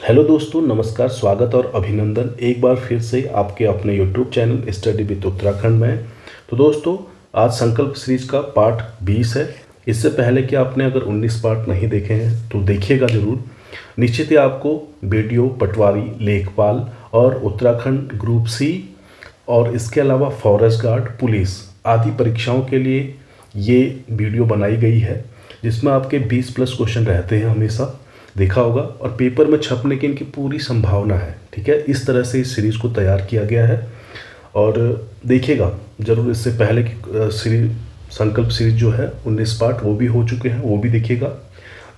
Hello दोस्तों, नमस्कार, स्वागत और अभिनंदन एक बार फिर से आपके अपने YouTube channel study with Uttarakhand में। तो दोस्तों, आज संकल्प सीरीज का पार्ट 20 है। इससे पहले कि आपने अगर 19 पार्ट नहीं देखे हैं तो देखिएगा ज़रूर। निश्चित ही आपको वीडियो पटवारी, लेखपाल और उत्तराखंड ग्रुप सी और इसके अलावा फॉरेस्ट गार्ड, पुलिस आदि परीक्षाओं के लिए ये वीडियो बनाई गई है, जिसमें आपके 20+ क्वेश्चन रहते हैं हमेशा, देखा होगा, और पेपर में छपने की इनकी पूरी संभावना है। ठीक है, इस तरह से इस सीरीज़ को तैयार किया गया है और देखिएगा ज़रूर। इससे पहले की सीरीज संकल्प सीरीज जो है 19 पार्ट वो भी हो चुके हैं, वो भी देखिएगा।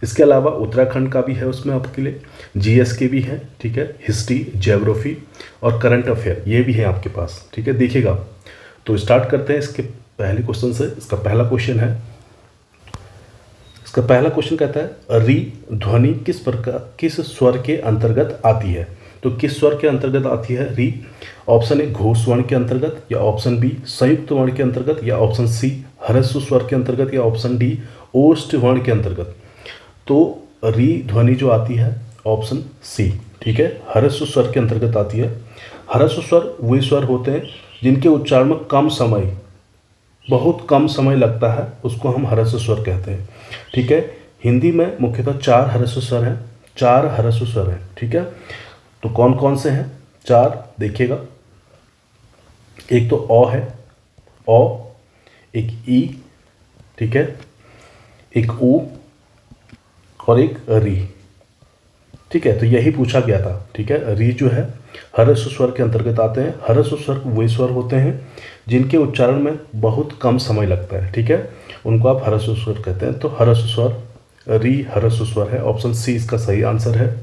इसके अलावा उत्तराखंड का भी है, उसमें आपके लिए जीएस के भी हैं। ठीक है, हिस्ट्री, ज्योग्राफी और करंट अफेयर ये भी है आपके पास। ठीक है, देखिएगा। तो स्टार्ट करते हैं इसके पहले क्वेश्चन से। इसका पहला क्वेश्चन है, इसका पहला क्वेश्चन कहता है री ध्वनि किस स्वर के अंतर्गत आती है। तो किस स्वर के अंतर्गत आती है री? ऑप्शन ए घोष वर्ण के अंतर्गत, या ऑप्शन बी संयुक्त वर्ण के अंतर्गत, या ऑप्शन सी ह्रस्व स्वर के अंतर्गत, या ऑप्शन डी ओष्ठ वर्ण के अंतर्गत। तो री ध्वनि जो आती है ऑप्शन सी, ठीक है, ह्रस्व स्वर के अंतर्गत आती है। ह्रस्व स्वर वे स्वर होते हैं जिनके उच्चारण में बहुत कम समय लगता है, उसको हम ह्रस्व स्वर कहते हैं। ठीक है, हिंदी में मुख्यतः 4 ह्रस्व स्वर हैं, 4 ह्रस्व स्वर हैं। ठीक है, तो कौन कौन से हैं 4? देखिएगा, एक तो अ है, अ, एक ई, ठीक है, एक ऊ और एक री। ठीक है, तो यही पूछा गया था। ठीक है, री जो है ह्रस्व स्वर के अंतर्गत आते हैं। ह्रस्व स्वर वे स्वर होते हैं जिनके उच्चारण में बहुत कम समय लगता है। ठीक है, उनको आप ह्रस्व स्वर कहते हैं। तो ह्रस्व स्वर री ह्रस्व स्वर है, ऑप्शन सी इसका सही आंसर है।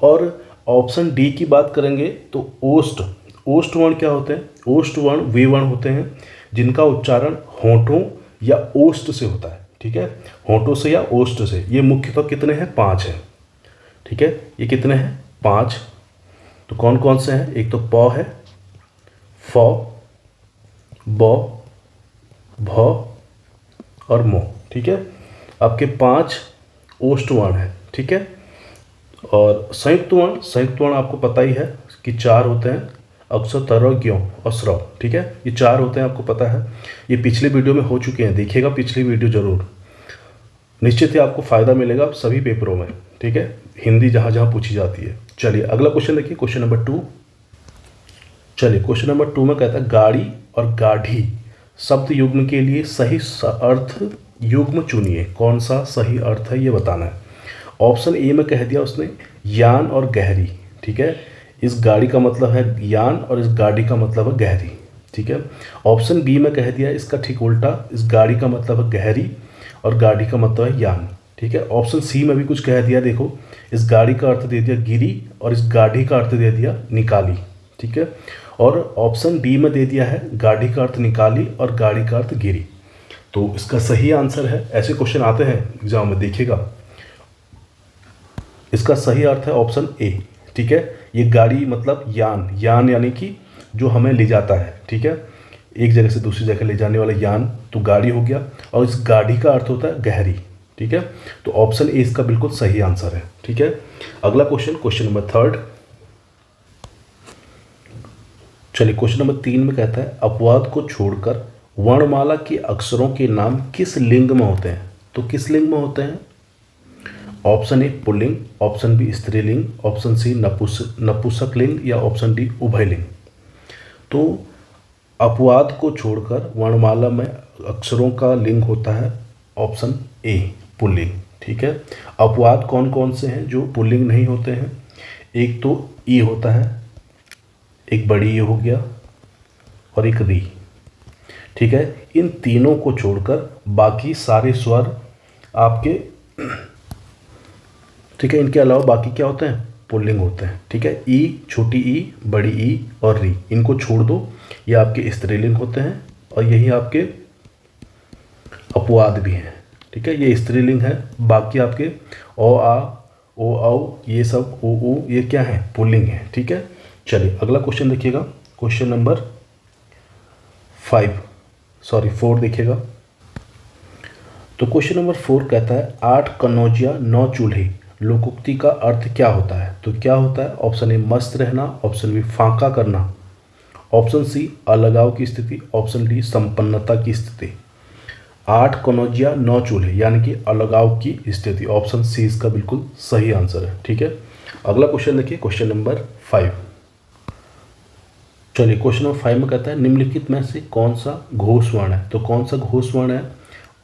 और ऑप्शन डी की बात करेंगे तो ओष्ठ वर्ण क्या होते हैं? ओष्ठ वर्ण वे वर्ण होते हैं जिनका उच्चारण होठों या ओष्ठ से होता है। ठीक है, होठों से या ओष्ठ से। ये मुख्यतः कितने हैं? 5 हैं। ठीक है, ये कितने हैं? 5। तो कौन कौन से हैं? एक तो प है, फ, ब, भ और मो। ठीक है, आपके 5 ओष्ठ वर्ण हैं। ठीक है, और संयुक्त वर्ण आपको पता ही है कि 4 होते हैं, अक्ष, तर, ज्ञ और स्रव। ठीक है, ये 4 होते हैं, आपको पता है। ये पिछली वीडियो में हो चुके हैं, देखिएगा पिछली वीडियो जरूर। निश्चित ही आपको फायदा मिलेगा सभी पेपरों में। ठीक है, हिंदी जहाँ जहाँ पूछी जाती है। चलिए अगला क्वेश्चन देखिए, क्वेश्चन नंबर 2। चलिए क्वेश्चन नंबर 2 में कहता है गाड़ी और गाढ़ी शब्द युग्म के लिए सही अर्थ युग्म चुनिए। कौन सा सही अर्थ है ये बताना है। ऑप्शन ए में कह दिया उसने यान और गहरी। ठीक है, इस गाड़ी का मतलब है यान और इस गाड़ी का मतलब है गहरी। ठीक है, ऑप्शन बी में कह दिया इसका ठीक उल्टा, इस गाड़ी का मतलब है गहरी और गाड़ी का मतलब है यान। ठीक है, ऑप्शन सी में भी कुछ कह दिया, देखो, इस गाड़ी का अर्थ दे दिया गिरी और इस गाड़ी का अर्थ दे दिया निकाली। ठीक है, और ऑप्शन डी में दे दिया है गाड़ी का अर्थ निकाली और गाड़ी का अर्थ गिरी। तो इसका सही आंसर है, ऐसे क्वेश्चन आते हैं एग्जाम में, देखिएगा। इसका सही अर्थ है ऑप्शन ए। ठीक है, ये गाड़ी मतलब यान यानी कि जो हमें ले जाता है। ठीक है, एक जगह से दूसरी जगह ले जाने वाला यान, तो गाड़ी हो गया, और इस गाड़ी का अर्थ होता है गहरी। ठीक है, तो ऑप्शन ए इसका बिल्कुल सही आंसर है। ठीक है, अगला क्वेश्चन, क्वेश्चन नंबर 3। चलिए क्वेश्चन नंबर 3 में कहता है अपवाद को छोड़कर वर्णमाला के अक्षरों के नाम किस लिंग में होते हैं। तो किस लिंग में होते हैं? ऑप्शन ए पुल्लिंग, ऑप्शन बी स्त्रीलिंग, ऑप्शन सी नपुंसक लिंग, या ऑप्शन डी उभयलिंग। तो अपवाद को छोड़कर वर्णमाला में अक्षरों का लिंग होता है ऑप्शन ए पुल्लिंग। ठीक है, अपवाद कौन कौन से हैं जो पुल्लिंग नहीं होते हैं? एक तो ई होता है, एक बड़ी ई हो गया और एक री। ठीक है, इन तीनों को छोड़कर बाकी सारे स्वर आपके, ठीक है, इनके अलावा बाकी क्या होते हैं? पुल्लिंग होते हैं। ठीक है, ई, छोटी ई, बड़ी ई और री, इनको छोड़ दो, ये आपके स्त्रीलिंग होते हैं और यही आपके अपवाद भी हैं। ठीक है, ये स्त्रीलिंग है, बाकी आपके ओ आ, ओ औ, ये सब ओ ऊ, ये क्या है? पुल्लिंग है। ठीक है, चलिए अगला क्वेश्चन देखिएगा, क्वेश्चन नंबर 4 देखिएगा। तो क्वेश्चन नंबर 4 कहता है 8 कनौजिया 9 चूल्हे लोकोक्ति का अर्थ क्या होता है? तो क्या होता है? ऑप्शन ए मस्त रहना, ऑप्शन बी फांका करना, ऑप्शन सी अलगाव की स्थिति, ऑप्शन डी संपन्नता की स्थिति। 8 कनौजिया 9 चूल्हे यानी कि अलगाव की स्थिति। ऑप्शन सी इसका बिल्कुल सही आंसर है। ठीक है, अगला क्वेश्चन देखिए, क्वेश्चन नंबर 5। चलिए क्वेश्चन नंबर 5 में कहता है निम्नलिखित में से कौन सा घोष वर्ण है? तो कौन सा घोष वर्ण है?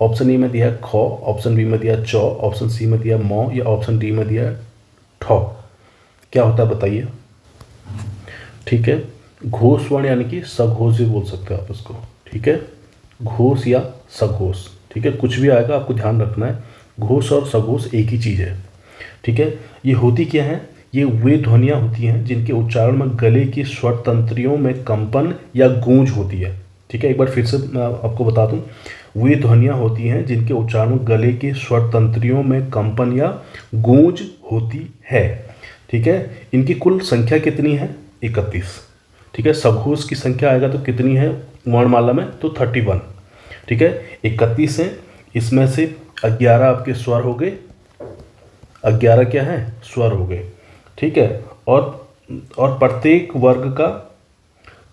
ऑप्शन ए में दिया है ख, ऑप्शन बी में दिया है चौ, ऑप्शन सी में दिया है मौ या ऑप्शन डी में दिया है ठौ। क्या होता है बताइए? ठीक है, घोष वर्ण यानी कि सघोष भी बोल सकते हो आप इसको। ठीक है, घोष या सघोष। ठीक है, कुछ भी आएगा आपको ध्यान रखना है, घोष और सघोष एक ही चीज़ है। ठीक है, ये होती क्या है? ये वे ध्वनियाँ होती हैं जिनके उच्चारण में गले की स्वर तंत्रियों में कंपन या गूंज होती है। ठीक है, एक बार फिर से मैं आपको बता दूं, वे ध्वनियाँ होती हैं जिनके उच्चारण में गले के स्वर तंत्रियों में कंपन या गूंज होती है। ठीक है, इनकी कुल संख्या कितनी है? 31। ठीक है, सघोष की संख्या आएगा तो कितनी है वर्णमाला में? तो 31। ठीक है, 31 है, इसमें से 11 आपके स्वर हो गए, 11 क्या है? स्वर हो गए। ठीक है, और प्रत्येक वर्ग का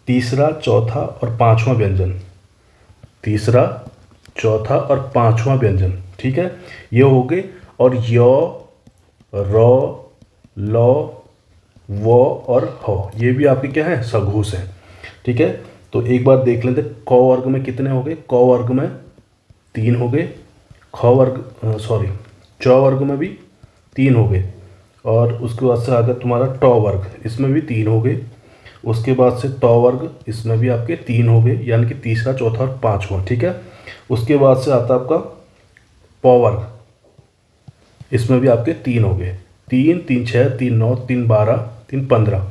तीसरा, चौथा और पांचवा व्यंजन, तीसरा, चौथा और पांचवा व्यंजन। ठीक है, ये हो गए। और य, र, ल, व और ह ये भी आपके क्या है? सघोष है। ठीक है, तो एक बार देख लेते क वर्ग में कितने हो गए? क वर्ग में 3 हो गए, च वर्ग में भी 3 हो गए, और उसके बाद से आगे तुम्हारा ट वर्ग, इसमें भी 3 हो गए। उसके बाद से ट वर्ग, इसमें भी आपके 3 हो गए, यानी कि तीसरा, चौथा और पांचवा। ठीक है, उसके बाद से आता है आपका प वर्ग, इसमें भी आपके 3 हो गए, 3, 3, 6, 3, 9, 3, 12, 3, 15,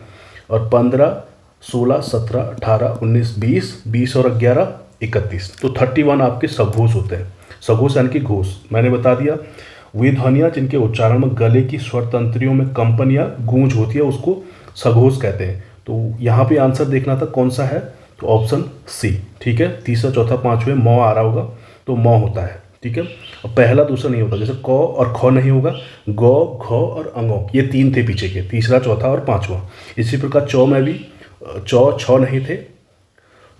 और 15, 16, 17, 18, 19, 20, 20 और 11, 31। तो 31 आपके सघोष होते हैं। सघोष यानी कि घोष, मैंने बता दिया वे ध्वनियाँ जिनके उच्चारण में गले की स्वर तंत्रियों में कंपन या गूंज होती है उसको सघोष कहते हैं। तो यहाँ पे आंसर देखना था कौन सा है, तो ऑप्शन सी। ठीक है, तीसरा, चौथा, पांचवें मौ आ रहा होगा तो मौ होता है। ठीक है, और पहला दूसरा नहीं होता, जैसे क और ख नहीं होगा, ग, घ और अंगों, ये 3 थे पीछे के, तीसरा, चौथा और पांचवा। इसी प्रकार चौ में भी चौ, छ नहीं थे,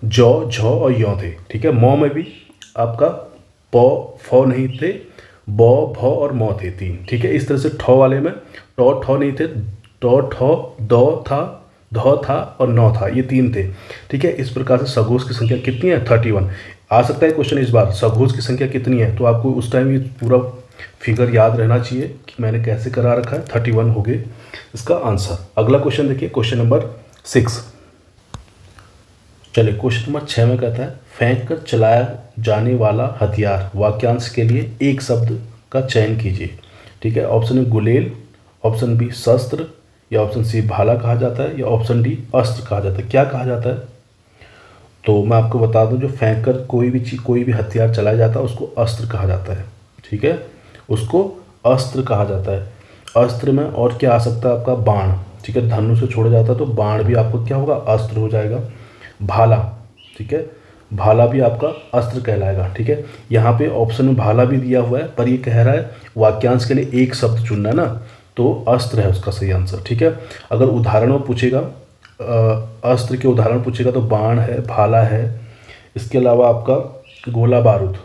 जौ, झ और यौ थे। ठीक है, मौ में भी आपका प, फ नहीं थे, ब, भ और मौ थे 3। ठीक है, इस तरह से ठ वाले में ट, ठ नहीं थे, ट, ठ, द था, ध था और नौ था, ये 3 थे। ठीक है, इस प्रकार से सघोष की संख्या कितनी है? 31। आ सकता है क्वेश्चन इस बार सघोष की संख्या कितनी है, तो आपको उस टाइम ये पूरा फिगर याद रहना चाहिए कि मैंने कैसे करा रखा है। 31 हो गए इसका आंसर। अगला क्वेश्चन देखिए, क्वेश्चन नंबर 6। चलिए क्वेश्चन नंबर 6 में कहता है फेंक कर चलाया जाने वाला हथियार, वाक्यांश के लिए एक शब्द का चयन कीजिए। ठीक है, ऑप्शन ए गुलेल, ऑप्शन बी शस्त्र, या ऑप्शन सी भाला कहा जाता है, या ऑप्शन डी अस्त्र कहा जाता है। क्या कहा जाता है? तो मैं आपको बता दूं, जो फेंक कर कोई भी चीज़, कोई भी हथियार चलाया जाता है उसको अस्त्र कहा जाता है। ठीक है, उसको अस्त्र कहा जाता है। अस्त्र में और क्या आ सकता है आपका? बाण। ठीक है, धनुष से छोड़ा जाता है तो बाण भी आपको क्या होगा? अस्त्र हो जाएगा। भाला, ठीक है, भाला भी आपका अस्त्र कहलाएगा। ठीक है, यहाँ पे ऑप्शन में भाला भी दिया हुआ है, पर ये कह रहा है वाक्यांश के लिए एक शब्द चुनना है ना, तो अस्त्र है उसका सही आंसर। ठीक है, अगर उदाहरण में पूछेगा, अस्त्र के उदाहरण पूछेगा तो बाण है, भाला है, इसके अलावा आपका गोला बारूद,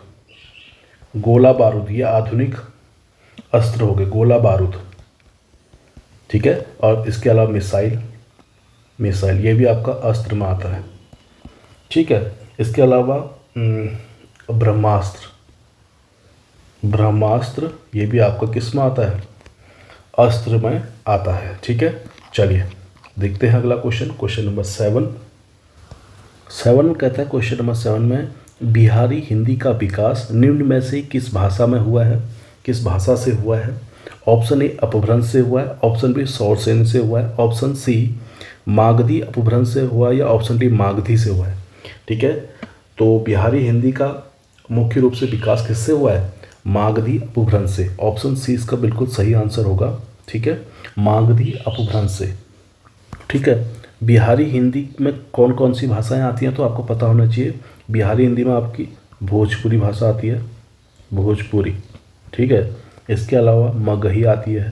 गोला बारूद ये आधुनिक अस्त्र हो गए, गोला बारूद। ठीक है, और इसके अलावा मिसाइल, मिसाइल ये भी आपका अस्त्र में आता है। ठीक है, इसके अलावा ब्रह्मास्त्र, ब्रह्मास्त्र ये भी आपका किस में आता है? अस्त्र में आता है। ठीक है, चलिए देखते हैं अगला क्वेश्चन, क्वेश्चन नंबर 7। 7 कहता है, क्वेश्चन नंबर 7 में बिहारी हिंदी का विकास निम्न में से किस भाषा में हुआ है? किस भाषा से हुआ है? ऑप्शन ए अपभ्रंश से हुआ है, ऑप्शन बी सौरसेन से हुआ है, ऑप्शन सी मागधी अपभ्रंश से हुआ है, या ऑप्शन डी मागधी से हुआ है। ठीक है, तो बिहारी हिंदी का मुख्य रूप से विकास किससे हुआ है? मागधी अपभ्रंश से। ऑप्शन सी इसका बिल्कुल सही आंसर होगा। ठीक है, मागधी अपभ्रंश से। ठीक है, बिहारी हिंदी में कौन कौन सी भाषाएं आती हैं तो आपको पता होना चाहिए। बिहारी हिंदी में आपकी भोजपुरी भाषा आती है, भोजपुरी। ठीक है, इसके अलावा मगही आती है,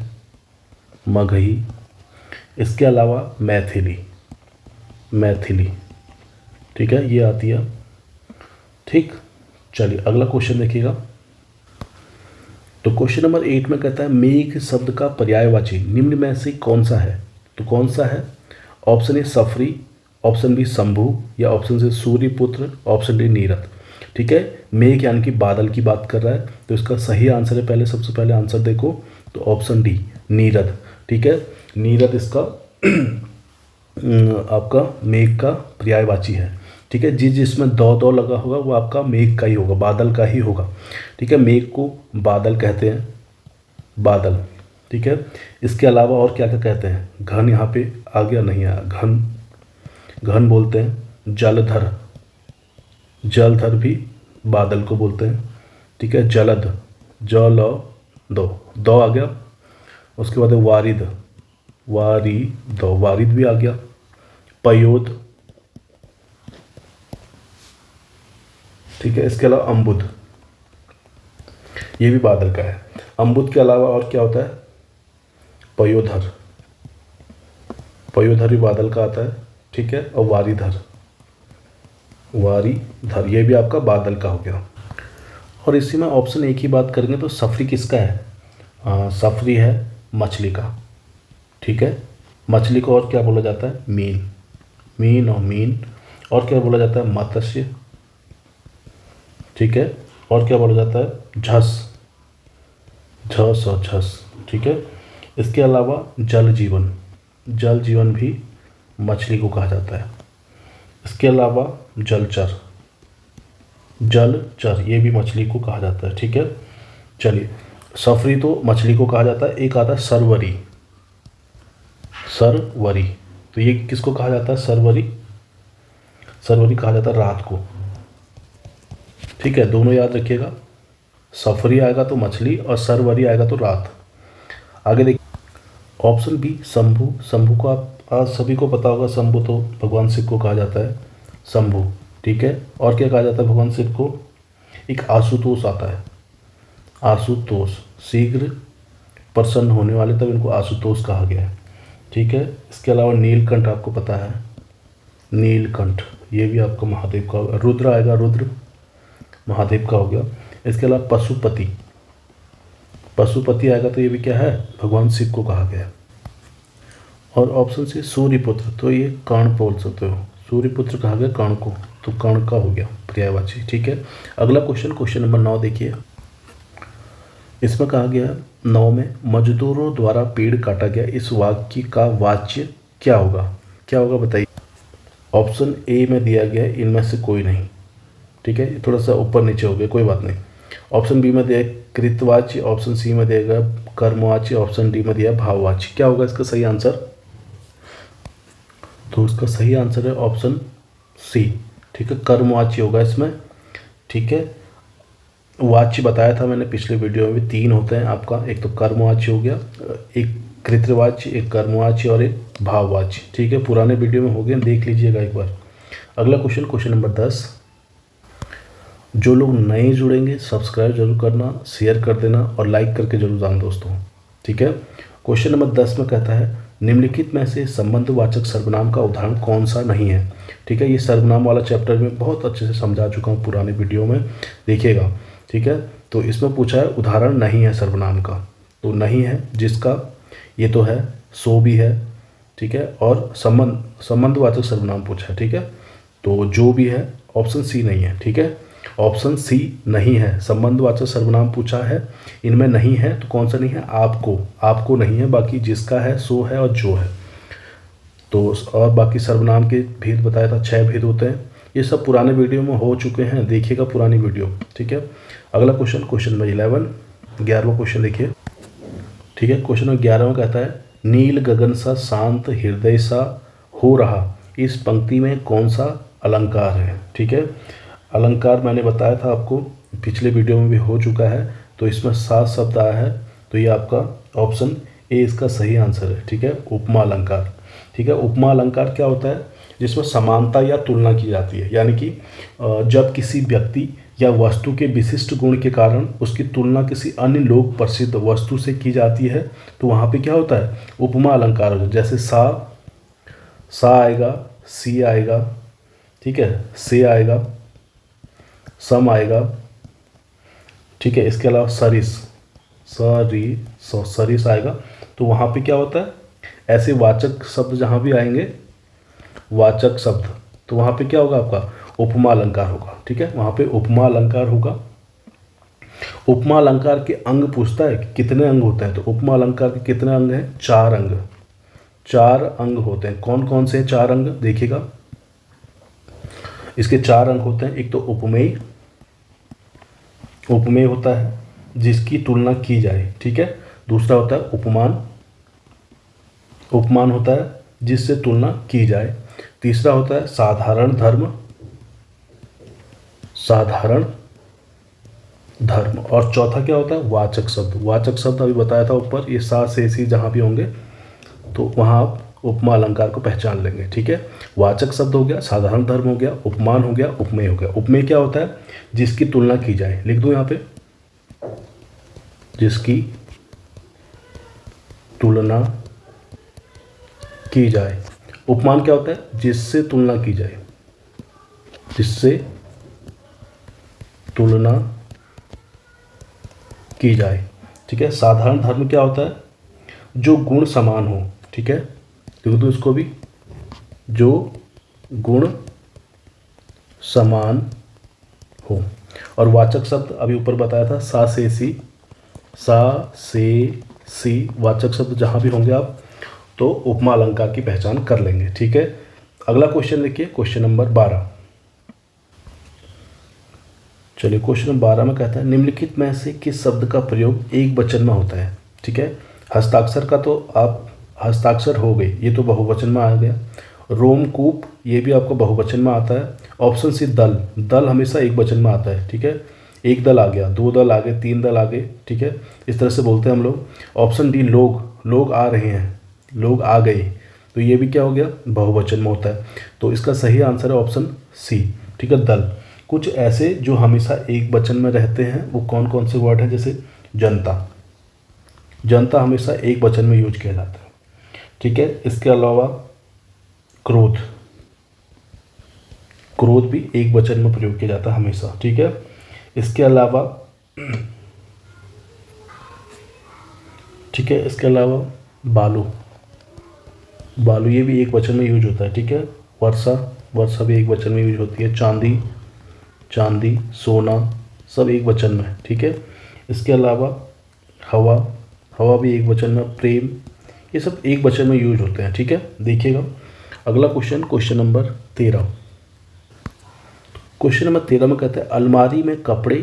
मगही। इसके अलावा मैथिली, मैथिली, ठीक है, ये आती है। ठीक, चलिए अगला क्वेश्चन देखिएगा। तो क्वेश्चन नंबर 8 में कहता है मेघ शब्द का पर्यायवाची निम्न में से कौन सा है? तो कौन सा है? ऑप्शन ए सफरी, ऑप्शन बी शंभु, या ऑप्शन सी सूर्यपुत्र, ऑप्शन डी नीरद। ठीक है, मेघ यानी कि बादल की बात कर रहा है, तो इसका सही आंसर है, पहले सबसे पहले आंसर देखो, तो ऑप्शन डी नीरद। ठीक है, नीरद इसका आपका मेघ का पर्यायवाची है। ठीक है, जिसमें दो दो लगा होगा वो आपका मेघ का ही होगा, बादल का ही होगा। ठीक है, मेघ को बादल कहते हैं, बादल। ठीक है, इसके अलावा और क्या क्या कहते हैं? घन यहाँ पे आ गया, नहीं आया, घन, घन बोलते हैं। जलधर, जलधर भी बादल को बोलते हैं। ठीक है, जलद, जल दो आ गया। उसके बाद वारिद, वारिद, वारिद भी आ गया। पयोद, ठीक है, इसके अलावा अम्बुद, ये भी बादल का है। अम्बुद के अलावा और क्या होता है? पयोधर, पयोधर भी बादल का आता है। ठीक है, और वारीधर, वारीधर ये भी आपका बादल का हो गया। और इसी में ऑप्शन एक ही बात करेंगे तो सफरी किसका है? सफरी है मछली का। ठीक है, मछली को और क्या बोला जाता है? मीन, मीन और मीन। और क्या बोला जाता है? मत्स्य। ठीक है, और क्या बोला जाता है? झस, झस और झस। ठीक है, इसके अलावा जल जीवन, जल जीवन भी मछली को कहा जाता है। इसके अलावा जलचर, जलचर ये भी मछली को कहा जाता है। ठीक है, चलिए सफरी तो मछली को कहा जाता है। एक आता है सरवरी, सरवरी, तो ये किसको कहा जाता है? सरवरी, सरवरी कहा जाता है रात को। ठीक है, दोनों याद रखिएगा, सफरी आएगा तो मछली और सरवरी आएगा तो रात। आगे देखिए ऑप्शन बी शंभु, शंभु को आप आज सभी को पता होगा, शंभु तो भगवान शिव को कहा जाता है, शंभु। ठीक है, और क्या कहा जाता है भगवान शिव को? एक आशुतोष आता है, आशुतोष, शीघ्र प्रसन्न होने वाले, तब इनको आशुतोष कहा गया है। ठीक है, इसके अलावा नीलकंठ आपको पता है, नीलकंठ ये भी आपका महादेव का होगा। रुद्र आएगा, रुद्र महादेव का हो गया। इसके अलावा पशुपति, पशुपति आएगा तो ये भी क्या है? भगवान शिव को कहा गया। और ऑप्शन सी सूर्यपुत्र, तो ये कर्ण बोल सकते हो, सूर्यपुत्र कहा गया कर्ण को, तो कर्ण का हो गया पर्यायवाची। ठीक है, अगला क्वेश्चन, क्वेश्चन नंबर 9 देखिए। इसमें कहा गया 9 में मजदूरों द्वारा पेड़ काटा गया, इस वाक्य का वाच्य क्या होगा? क्या होगा बताइए। ऑप्शन ए में दिया गया इनमें से कोई नहीं। ठीक है, थोड़ा सा ऊपर नीचे हो गया, कोई बात नहीं। ऑप्शन बी में दिया कृतवाच्य, ऑप्शन सी में दिया कर्मवाच्य, ऑप्शन डी में दिया भाववाच्य। क्या होगा इसका सही आंसर? तो इसका सही आंसर है ऑप्शन सी। ठीक है, कर्मवाच्य होगा इसमें। ठीक है, वाच्य बताया था मैंने पिछले वीडियो में भी, 3 होते हैं आपका, एक तो कर्मवाच्य हो गया, एक कृतवाच्य, एक कर्मवाच्य और एक भाववाच्य। ठीक है, पुराने वीडियो में हो गए, देख लीजिएगा एक बार। अगला क्वेश्चन, क्वेश्चन नंबर 10। जो लोग नए जुड़ेंगे सब्सक्राइब जरूर करना, शेयर कर देना और लाइक करके जरूर जाना दोस्तों। ठीक है, क्वेश्चन नंबर 10 में कहता है निम्नलिखित में से संबंधवाचक सर्वनाम का उदाहरण कौन सा नहीं है? ठीक है, ये सर्वनाम वाला चैप्टर में बहुत अच्छे से समझा चुका हूँ पुराने वीडियो में, देखिएगा। ठीक है, तो इसमें पूछा है उदाहरण नहीं है सर्वनाम का, तो नहीं है जिसका, ये तो है, सो भी है। ठीक है, और संबंधवाचक सर्वनाम पूछा है। ठीक है, तो जो भी है, ऑप्शन सी नहीं है। ठीक है, ऑप्शन सी नहीं है, संबंधवाचक सर्वनाम पूछा है, इनमें नहीं है, तो कौन सा नहीं है? आपको, आपको नहीं है, बाकी जिसका है, सो है और जो है। तो और बाकी सर्वनाम के भेद बताया था, 6 भेद होते हैं, ये सब पुराने वीडियो में हो चुके हैं, देखिएगा पुरानी वीडियो। ठीक है, अगला क्वेश्चन, क्वेश्चन नंबर 11, 11वां क्वेश्चन देखिए। ठीक है, क्वेश्चन नंबर 11 में कहता है नील गगन सा शांत हृदय सा हो रहा, इस पंक्ति में कौन सा अलंकार है? ठीक है, अलंकार मैंने बताया था आपको, पिछले वीडियो में भी हो चुका है, तो इसमें 7 शब्द आया है, तो ये आपका ऑप्शन ए इसका सही आंसर है। ठीक है, उपमा अलंकार। ठीक है, उपमा अलंकार क्या होता है? जिसमें समानता या तुलना की जाती है, यानी कि जब किसी व्यक्ति या वस्तु के विशिष्ट गुण के कारण उसकी तुलना किसी अन्य लोक प्रसिद्ध वस्तु से की जाती है तो वहाँ पे क्या होता है, उपमा अलंकार होता है। जैसे सा आएगा, सी आएगा, ठीक है, से आएगा, सम आएगा, ठीक है। इसके अलावा सरिस आएगा। तो वहाँ पे क्या होता है, ऐसे वाचक शब्द जहाँ भी आएंगे, वाचक शब्द, तो वहाँ पे क्या होगा, आपका उपमा अलंकार होगा, ठीक है। वहाँ पे उपमा अलंकार होगा। उपमा अलंकार के अंग पूछता है कि कितने अंग होते हैं, तो उपमा अलंकार के कितने अंग हैं, 4 अंग। 4 अंग होते हैं। कौन कौन से 4 अंग देखिएगा, इसके 4 अंग होते हैं। एक तो उपमेय, उपमेय होता है जिसकी तुलना की जाए, ठीक है। दूसरा होता है उपमान, उपमान होता है जिससे तुलना की जाए। तीसरा होता है साधारण धर्म, साधारण धर्म। और चौथा क्या होता है, वाचक शब्द। वाचक शब्द अभी बताया था ऊपर, ये सा से सी जहाँ भी होंगे तो वहाँ आप उपमा अलंकार को पहचान लेंगे, ठीक है। वाचक शब्द हो गया, साधारण धर्म हो गया, उपमान हो गया, उपमेय हो गया। उपमेय क्या होता है, जिसकी तुलना की जाए, लिख दो यहाँ पे, जिसकी तुलना की जाए। उपमान क्या होता है, जिससे तुलना की जाए, जिससे तुलना की जाए, ठीक है। साधारण धर्म क्या होता है, जो गुण समान हो, ठीक है, लिख दो इसको भी, जो गुण समान हो। और वाचक शब्द अभी ऊपर बताया था, सा से सी, वाचक शब्द जहाँ भी होंगे आप तो उपमा अलंकार की पहचान कर लेंगे, ठीक है। अगला क्वेश्चन देखिए, क्वेश्चन नंबर 12। चलिए क्वेश्चन नंबर 12 में कहता है, निम्नलिखित में से किस शब्द का प्रयोग एक वचन में होता है, ठीक है। हस्ताक्षर का तो आप हस्ताक्षर हो गई, ये तो बहुवचन में आ गया। रोमकूप, ये भी आपको बहुवचन में आता है। ऑप्शन सी दल, दल हमेशा एक वचन में आता है, ठीक है। एक दल आ गया, 2 दल आ गए, 3 दल आ गए, ठीक है, इस तरह से बोलते हैं हम लोग। ऑप्शन डी लोग, लोग आ रहे हैं, लोग आ गए, तो ये भी क्या हो गया, बहुवचन में होता है। तो इसका सही आंसर है ऑप्शन सी, ठीक है, दल। कुछ ऐसे जो हमेशा एक वचन में रहते हैं वो कौन कौन से वर्ड हैं, जैसे जनता, जनता हमेशा एक वचन में यूज किया जाता है, ठीक है। इसके अलावा क्रोध, क्रोध भी एक वचन में प्रयोग किया जाता है हमेशा, ठीक है। इसके अलावा ठीक है, इसके अलावा बालू, बालू ये भी एक वचन में यूज होता है, ठीक है। वर्षा, वर्षा भी एक वचन में यूज होती है। चांदी, चांदी, सोना, सब एक वचन में, ठीक है। इसके अलावा हवा, हवा भी एक वचन में। प्रेम, ये सब एक वचन में यूज होते हैं, ठीक है। देखिएगा अगला question, question number 13। Question number 13 में कहते हैं, अलमारी में कपड़े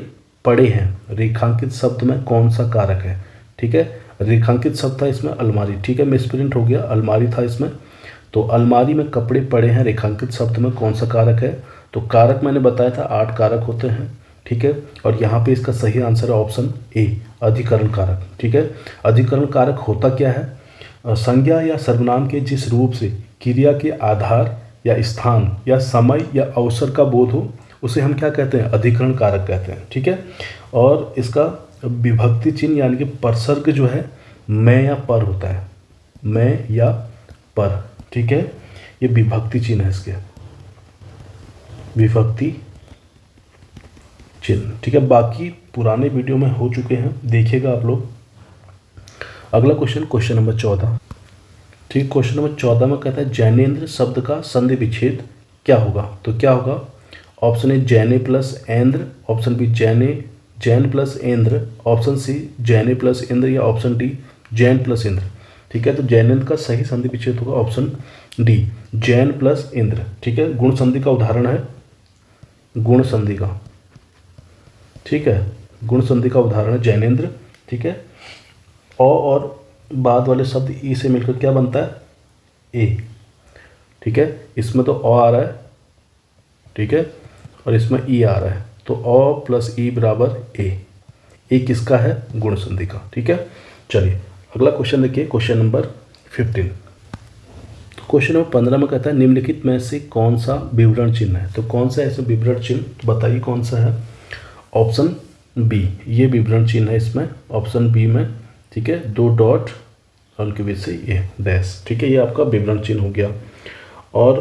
पड़े हैं, रेखांकित शब्द में कौन सा कारक है, ठीक है। रेखांकित शब्द था इसमें अलमारी, ठीक है, मिसप्रिंट हो गया, अलमारी था इसमें। तो अलमारी में कपड़े पड़े हैं, रेखांकित शब्द में कौन सा कारक है, तो कारक मैंने बताया था 8 कारक होते हैं, ठीक है। और यहाँ पे इसका सही आंसर है ऑप्शन ए, अधिकरण कारक, ठीक है। अधिकरण कारक होता क्या है, संज्ञा या सर्वनाम के जिस रूप से क्रिया के आधार या स्थान या समय या अवसर का बोध हो उसे हम क्या कहते हैं, अधिकरण कारक कहते हैं, ठीक है। और इसका विभक्ति चिन्ह यानी कि परसर्ग जो है मैं या पर होता है, मैं या पर, ठीक है। ये विभक्ति चिन्ह है इसके, विभक्ति चिन्ह, ठीक है। बाकी पुराने वीडियो में हो चुके हैं, देखिएगा आप लोग। अगला क्वेश्चन, क्वेश्चन नंबर 14, ठीक। क्वेश्चन नंबर 14 में कहता है, जैनेन्द्र शब्द का संधि विच्छेद क्या होगा, तो क्या होगा, ऑप्शन ए जैने प्लस ऐन्द्र, ऑप्शन बी जैन प्लस ऐन्द्र, ऑप्शन सी जैने प्लस इंद्र, या ऑप्शन डी जैन प्लस इंद्र, ठीक है। तो जैनेन्द्र का सही संधि विच्छेद होगा ऑप्शन डी, जैन प्लस इंद्र, ठीक है। गुण संधि का उदाहरण है, गुण संधि का, ठीक है, गुण संधि का उदाहरण है जैनेन्द्र, ठीक है। और बाद वाले शब्द ई से मिलकर क्या बनता है, ए, ठीक है। इसमें तो अ आ रहा है, ठीक है, और इसमें ई आ रहा है, तो अ प्लस ई बराबर ए किसका है, गुण संधि का, ठीक है। चलिए अगला क्वेश्चन देखिए, क्वेश्चन नंबर 15। तो क्वेश्चन नंबर 15 में कहता है, निम्नलिखित में से कौन सा विवरण चिन्ह है, तो कौन सा ऐसे विवरण चिन्ह बताइए कौन सा है। ऑप्शन बी, ये विवरण चिन्ह है इसमें ऑप्शन बी में, ठीक है, 2 डॉट और उनके बीच से ये डैश, ठीक है, ये आपका विवरण चिन्ह हो गया। और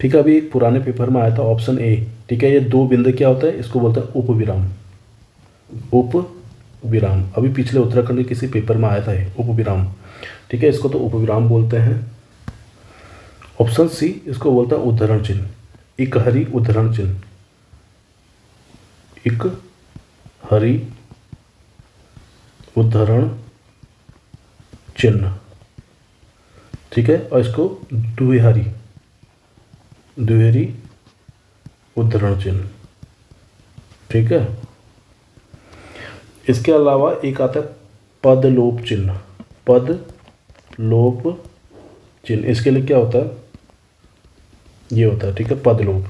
ठीक है, अभी पुराने पेपर में आया था ऑप्शन ए, ठीक है, ये 2 बिंदु क्या होता है, इसको बोलते हैं उपविराम, उपविराम। अभी पिछले उत्तराखंड के किसी पेपर में आया था ये उपविराम, ठीक है, इसको तो उपविराम बोलते हैं। ऑप्शन सी, इसको बोलता है उद्धरण चिन्ह, इकहरी उद्धरण चिन्ह, इकहरी उद्धरण चिन्ह, ठीक है, और इसको द्विहरी उद्धरण चिन्ह, ठीक है। इसके अलावा एक आता है पदलोप चिन्ह, पदलोप चिन्ह, इसके लिए क्या होता है, ये होता है, ठीक है, पदलोप,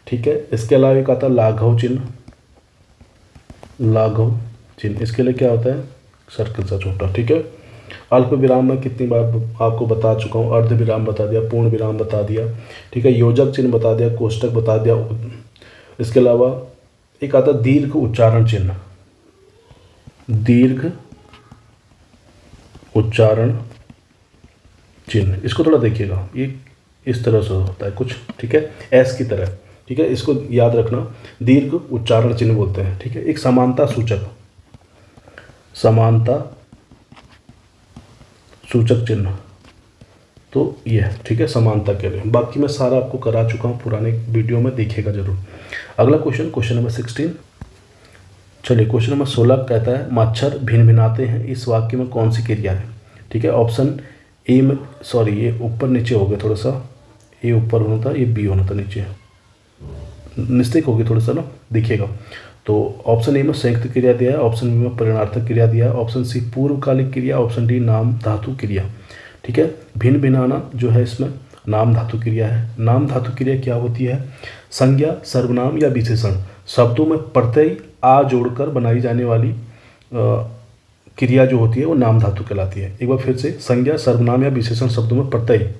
ठीक है। इसके अलावा एक आता है लाघव चिन्ह, लाघव चिन्ह, इसके लिए क्या होता है, सर्कल सा छोटा, ठीक है। अल्प विराम में कितनी बार आपको बता चुका हूँ, अर्ध विराम बता दिया, पूर्ण विराम बता दिया, ठीक है, योजक चिन्ह बता दिया, कोष्टक बता दिया। इसके अलावा एक आता दीर्घ उच्चारण चिन्ह, दीर्घ उच्चारण चिन्ह, इसको थोड़ा देखिएगा, ये इस तरह से होता है कुछ, ठीक है, एस की तरह, ठीक है, इसको याद रखना, दीर्घ उच्चारण चिन्ह बोलते हैं, ठीक है। एक समानता सूचक, समानता सूचक चिन्ह, तो ये, ठीक है, समानता के लिए। बाकी मैं सारा आपको करा चुका हूँ पुराने वीडियो में, देखिएगा जरूर। अगला क्वेश्चन, क्वेश्चन नंबर 16। चलिए, क्वेश्चन नंबर 16 कहता है मच्छर भिन भिनाते हैं, इस वाक्य में कौन सी क्रिया है, ठीक है। ऑप्शन ए में, सॉरी ये ऊपर नीचे हो गया थोड़ा सा, ए ऊपर होना था, ये बी होना था नीचे, मिस्टेक होगी थोड़ा सा ना, देखिएगा। तो ऑप्शन ए में संयुक्त क्रिया दिया है, ऑप्शन बी में परिणार्थक क्रिया दिया है, ऑप्शन सी पूर्वकालिक क्रिया, ऑप्शन डी नाम धातु क्रिया, ठीक है। भिन्न भिनाना जो है इसमें नाम धातु क्रिया है। नाम धातु क्रिया क्या होती है, संज्ञा, सर्वनाम या विशेषण शब्दों में प्रत्यय आ जोड़कर बनाई जाने वाली क्रिया जो होती है वो नाम धातु कहलाती है। एक बार फिर से, संज्ञा, सर्वनाम या विशेषण शब्दों में प्रत्यय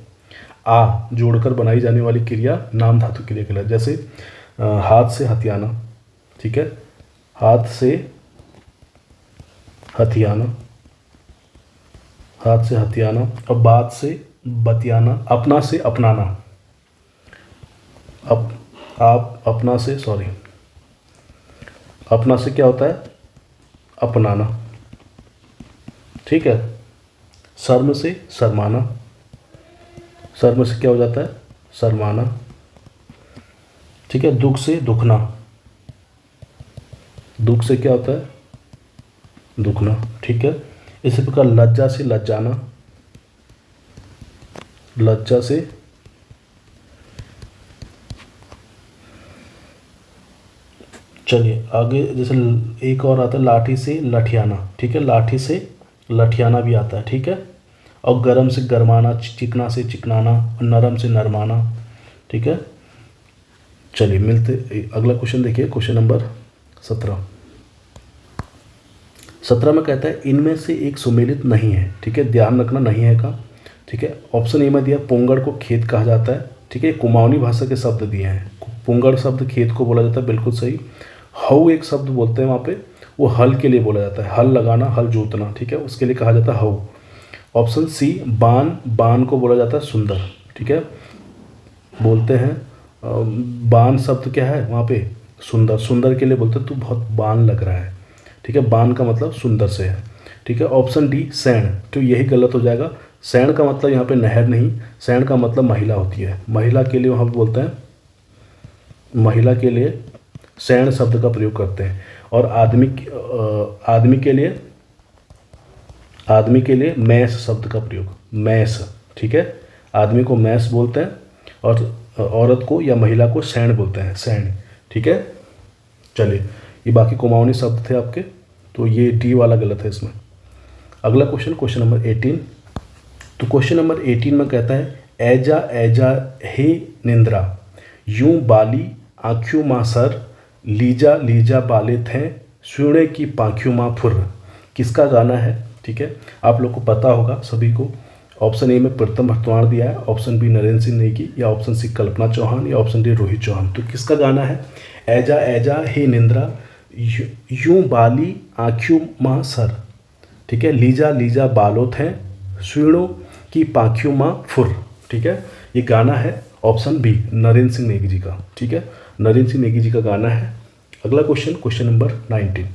आ जोड़कर बनाई जाने वाली क्रिया नाम धातु क्रिया कहलाती है। जैसे हाथ से हथियाना, ठीक है, हाथ से हथियाना, हाथ से हथियाना, और बात से बतियाना, अपना से अपनाना, आप अपना से, सॉरी, अपना से क्या होता है, अपनाना, ठीक है। शर्म से शर्माना, शर्म से क्या हो जाता है, शर्माना, ठीक है। दुख से दुखना, दुख से क्या होता है, दुखना, ठीक है। इसी प्रकार लज्जा से लज्जाना, लज्जा से, चलिए आगे, जैसे एक और आता है लाठी से लठियाना, ठीक है, लाठी से लठियाना भी आता है, ठीक है। और गरम से गरमाना, चिकना से चिकनाना, और नरम से नरमाना, ठीक है। चलिए मिलते, अगला क्वेश्चन देखिए, क्वेश्चन नंबर 17। 17 में कहता है इनमें से एक सुमेलित नहीं है, ठीक है, ध्यान रखना नहीं है का, ठीक है। ऑप्शन ए में दिया पुंगड़ को खेत कहा जाता है, ठीक है, कुमाऊनी भाषा के शब्द दिए हैं, पुंगड़ शब्द खेत को बोला जाता है, बिल्कुल सही। हऊ एक शब्द बोलते हैं वहाँ पे, वो हल के लिए बोला जाता है, हल लगाना, हल जोतना, ठीक है, उसके लिए कहा जाता है हऊ। ऑप्शन सी बान, बान को बोला जाता है सुंदर, ठीक है, बोलते हैं बान शब्द क्या है वहाँ पे, सुंदर, सुंदर के लिए बोलते हैं तू बहुत बान लग रहा है, ठीक है, बान का मतलब सुंदर से है, ठीक है। ऑप्शन डी सैण, तो यही गलत हो जाएगा, सैण का मतलब यहाँ पे नहर नहीं, सैण का मतलब महिला होती है, महिला के लिए वहाँ बोलते हैं, महिला के लिए सैण शब्द का प्रयोग करते हैं। और आदमी के लिए मैस शब्द का प्रयोग, मैस, ठीक है, आदमी को मैस बोलते हैं और औरत को या महिला को सैण बोलते हैं, सैण, ठीक है। चलिए, ये बाकी कुमाऊनी शब्द थे आपके, तो ये डी वाला गलत है इसमें। अगला क्वेश्चन, क्वेश्चन नंबर 18। तो क्वेश्चन नंबर 18 में कहता है ऐजा ऐजा हे निंद्रा, यूं बाली आँखों माँ सर, लीजा लीजा बाले थे, सुने की पाँखों माँ फुर। किसका गाना है, ठीक है, आप लोग को पता होगा सभी को, ऑप्शन ए में प्रीतम भरतवाण दिया है, ऑप्शन बी नरेंद्र सिंह नेगी, या ऑप्शन सी कल्पना चौहान, या ऑप्शन डी रोहित चौहान। तो किसका गाना है? ऐजा ऐजा हे निंद्रा यूं बाली आँखों माँ सर, ठीक है, लीजा लीजा बालो थे स्वीणों की पाखियों माँ फुर, ठीक है। ये गाना है ऑप्शन बी नरेंद्र सिंह नेगी जी का, ठीक है, नरेंद्र सिंह नेगी जी का गाना है। अगला क्वेश्चन, क्वेश्चन नंबर 19।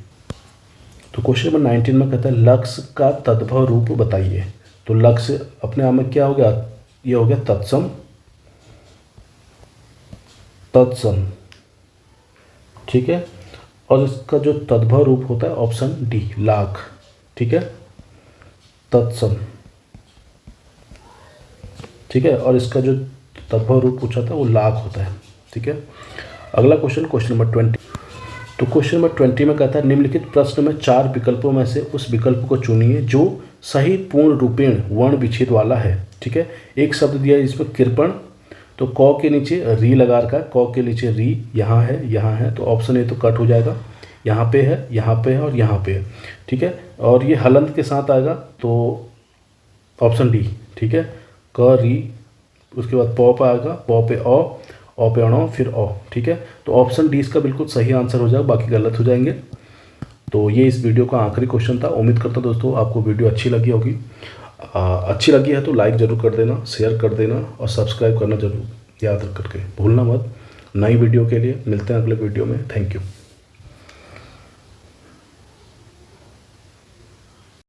तो क्वेश्चन नंबर 19 में कहता है लक्ष्य का तद्भव रूप बताइए। तो लक्ष्य अपने आप में क्या हो गया? ये हो गया तत्सम, तत्सम, ठीक है। और इसका जो तद्भव रूप होता है ऑप्शन डी लाख, ठीक है, तत्सम, ठीक है। और इसका जो तद्भव रूप पूछा था वो लाख होता है, ठीक है। अगला क्वेश्चन, क्वेश्चन नंबर 20। तो क्वेश्चन नंबर 20 में कहता है निम्नलिखित प्रश्न में 4 विकल्पों में से उस विकल्प को चुनिए जो सही पूर्ण रूपेण वर्ण विच्छेद वाला है, ठीक है। एक शब्द दिया है इसमें कृपण, तो क के नीचे री लगा रखा है, क के नीचे री यहाँ है, तो ऑप्शन ए तो कट हो जाएगा, यहाँ पे है और यहाँ पे है, ठीक है। और ये हलंत के साथ आएगा तो ऑप्शन डी, ठीक है, क री, उसके बाद पौ पे आएगा, पौ पे औ पे अणो, फिर औ, ठीक है। तो ऑप्शन डी इसका बिल्कुल सही आंसर हो जाएगा, बाकी गलत हो जाएंगे। तो ये इस वीडियो का आखिरी क्वेश्चन था। उम्मीद करता दोस्तों आपको वीडियो अच्छी लगी होगी। अच्छी लगी है तो लाइक ज़रूर कर देना, शेयर कर देना और सब्सक्राइब करना जरूर याद करके भूलना मत। नई वीडियो के लिए मिलते हैं अगले वीडियो में। Thank you.